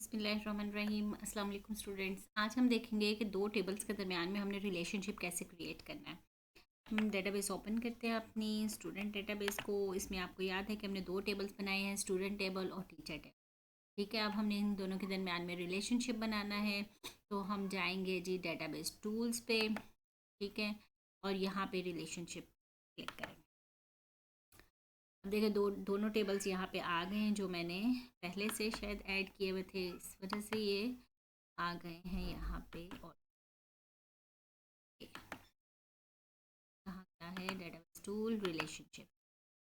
बिस्मिल्लाहिर्रहमानिर्रहीम। अस्सलाम वालेकुम स्टूडेंट्स। आज हम देखेंगे कि दो टेबल्स के दरमियान में हमने रिलेशनशिप कैसे क्रिएट करना है। हम डेटाबेस ओपन करते हैं अपनी स्टूडेंट डेटाबेस को। इसमें आपको याद है कि हमने दो टेबल्स बनाए हैं, स्टूडेंट टेबल और टीचर टेबल। ठीक है, अब हमने इन दोनों के दरमियान में रिलेशनशिप बनाना है। तो हम जाएंगे जी डेटाबेस टूल्स पे। ठीक है, और यहाँ पे रिलेशनशिप क्लिक करेंगे। अब देखिए दोनों टेबल्स यहाँ पे आ गए हैं, जो मैंने पहले से शायद ऐड किए हुए थे, इस वजह से ये आ गए हैं यहाँ पे। और कहाँ क्या है, डेटाबेस टूल, रिलेशनशिप।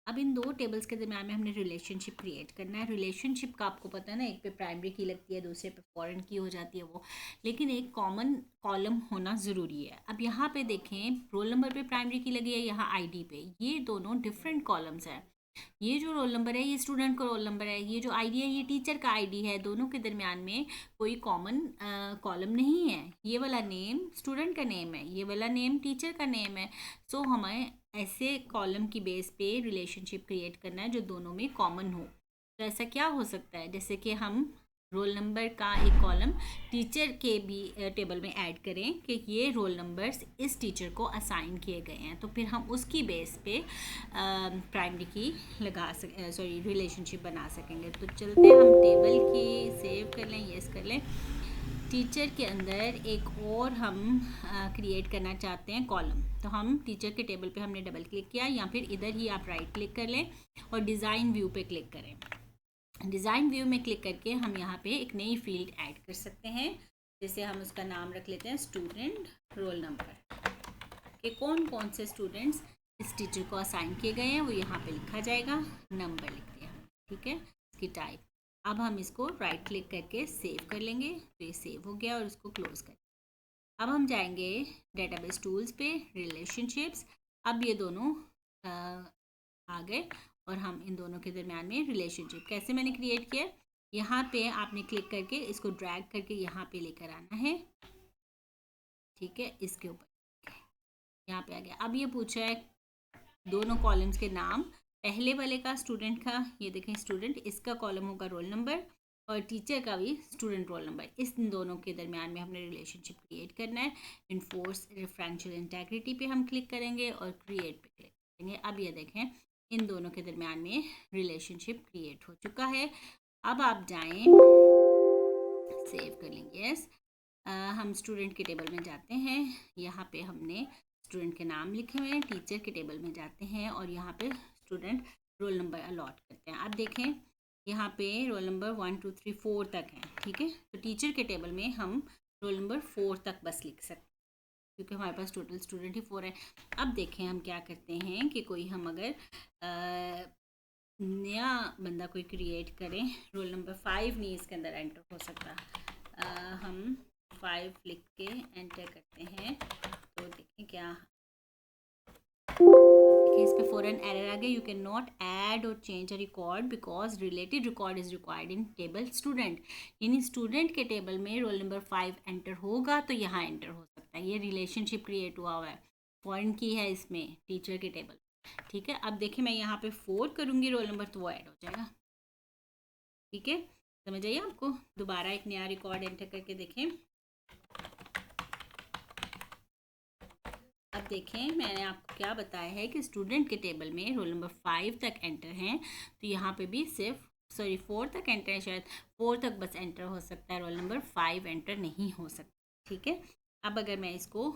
अब इन दो टेबल्स के दरम्यान में हमने रिलेशनशिप क्रिएट करना है। रिलेशनशिप का आपको पता है ना, एक पे प्राइमरी की लगती है, दूसरे पे फॉरेन की हो जाती है वो, लेकिन एक कॉमन कॉलम होना ज़रूरी है। अब यहाँ पे देखें, रोल नंबर पे प्राइमरी की लगी है, यहाँ आईडी पे, ये दोनों डिफरेंट कॉलम्स हैं। ये जो रोल नंबर है ये स्टूडेंट का रोल नंबर है, ये जो आईडी है ये टीचर का आईडी है। दोनों के दरमियान में कोई कॉमन कॉलम नहीं है। ये वाला नेम स्टूडेंट का नेम है, ये वाला नेम टीचर का नेम है। सो हमें ऐसे कॉलम की बेस पे रिलेशनशिप क्रिएट करना है जो दोनों में कॉमन हो। तो ऐसा क्या हो सकता है, जैसे कि हम रोल नंबर का एक कॉलम टीचर के भी टेबल में ऐड करें कि ये रोल नंबर्स इस टीचर को असाइन किए गए हैं, तो फिर हम उसकी बेस पे प्राइमरी की लगा सॉरी रिलेशनशिप बना सकेंगे। तो चलते हम टेबल की सेव कर लें, यस कर लें। टीचर के अंदर एक और हम क्रिएट करना चाहते हैं कॉलम। तो हम टीचर के टेबल पे हमने डबल क्लिक किया, या फिर इधर ही आप राइट क्लिक कर लें और डिज़ाइन व्यू पे क्लिक करें। डिज़ाइन व्यू में क्लिक करके हम यहाँ पे एक नई फील्ड ऐड कर सकते हैं। जैसे हम उसका नाम रख लेते हैं स्टूडेंट रोल नंबर, कि कौन कौन से स्टूडेंट्स इस टीचर को असाइन किए गए हैं वो यहाँ पे लिखा जाएगा। नंबर लिख दिया, ठीक है, इसकी टाइप। अब हम इसको राइट क्लिक करके सेव कर लेंगे, तो ये सेव हो गया, और इसको क्लोज कर। अब हम जाएंगे डेटाबेस टूल्स पे, रिलेशनशिप्स। अब ये दोनों आ गए, और हम इन दोनों के दरमियान में रिलेशनशिप कैसे मैंने क्रिएट किया, यहाँ पे आपने क्लिक करके इसको ड्रैग करके यहाँ पे लेकर आना है। ठीक है, इसके ऊपर यहाँ पे आ गया। अब ये पूछा है दोनों कॉलम्स के नाम, पहले वाले का स्टूडेंट का, ये देखें स्टूडेंट, इसका कॉलम होगा रोल नंबर, और टीचर का भी स्टूडेंट रोल नंबर। इस दोनों के दरमियान में हमने रिलेशनशिप क्रिएट करना है। इन्फोर्स रेफरेंशियल इंटेग्रिटी पे हम क्लिक करेंगे और क्रिएट पे क्लिक करेंगे। अब ये देखें इन दोनों के दरमियान में रिलेशनशिप क्रिएट हो चुका है। अब आप जाएं, सेव कर लेंगे, यस। हम स्टूडेंट के टेबल में जाते हैं, यहाँ पे हमने स्टूडेंट के नाम लिखे हुए हैं। टीचर के टेबल में जाते हैं और यहाँ पे स्टूडेंट रोल नंबर अलॉट करते हैं। अब देखें यहाँ पे रोल नंबर 1 2 3 4 तक है, ठीक है। तो टीचर के टेबल में हम रोल नंबर 4 तक बस लिख सकते हैं, क्योंकि हमारे पास टोटल स्टूडेंट ही 4 है। अब देखें हम क्या करते हैं कि कोई हम अगर नया बंदा कोई क्रिएट करें, रोल नंबर 5 नहीं इसके अंदर एंटर हो सकता। हम 5 लिख के एंटर करते हैं, तो देखें क्या, इस पे फॉरन एरर आ गया, यू कैन नॉट ऐड और change a record because related record is required in table student. यानी स्टूडेंट के टेबल में रोल नंबर 5 एंटर होगा तो यहाँ एंटर हो सकता है। ये रिलेशनशिप क्रिएट हुआ है, फॉरन की है इसमें टीचर के टेबल। ठीक है, अब देखिए मैं यहाँ पे 4 करूँगी रोल नंबर, तो वो ऐड हो जाएगा। ठीक है, समझ आइए आपको। दोबारा एक नया रिकॉर्ड एंटर करके देखें। अब देखें मैंने आपको क्या बताया है कि स्टूडेंट के टेबल में रोल नंबर 5 तक एंटर हैं, तो यहाँ पे भी सिर्फ 4 तक एंटर है, शायद 4 तक बस एंटर हो सकता है, रोल नंबर 5 एंटर नहीं हो सकता। ठीक है, अब अगर मैं इसको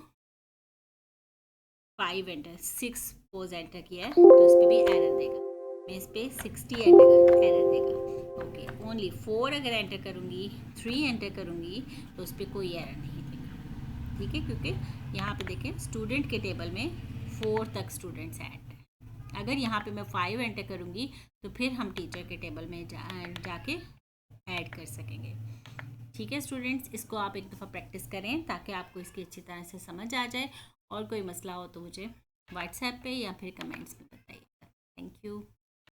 5 एंटर 6 पोज एंटर किया है, तो इस पर भी एरर देगा। मैं इस पर 60 एरर देगा। ओके, ओनली 4 अगर एंटर करूँगी, 3 एंटर करूँगी, तो उस पर कोई एरर नहीं देगा। ठीक है, क्योंकि यहाँ पे देखें स्टूडेंट के टेबल में 4 तक स्टूडेंट्स ऐड है। अगर यहाँ पे मैं 5 एंटर करूँगी, तो फिर हम टीचर के टेबल में जाके ऐड कर सकेंगे। ठीक है स्टूडेंट्स, इसको आप एक दफ़ा प्रैक्टिस करें ताकि आपको इसकी अच्छी तरह से समझ आ जाए। और कोई मसला हो तो मुझे व्हाट्सएप पे या फिर कमेंट्स में बताइए। Thank you.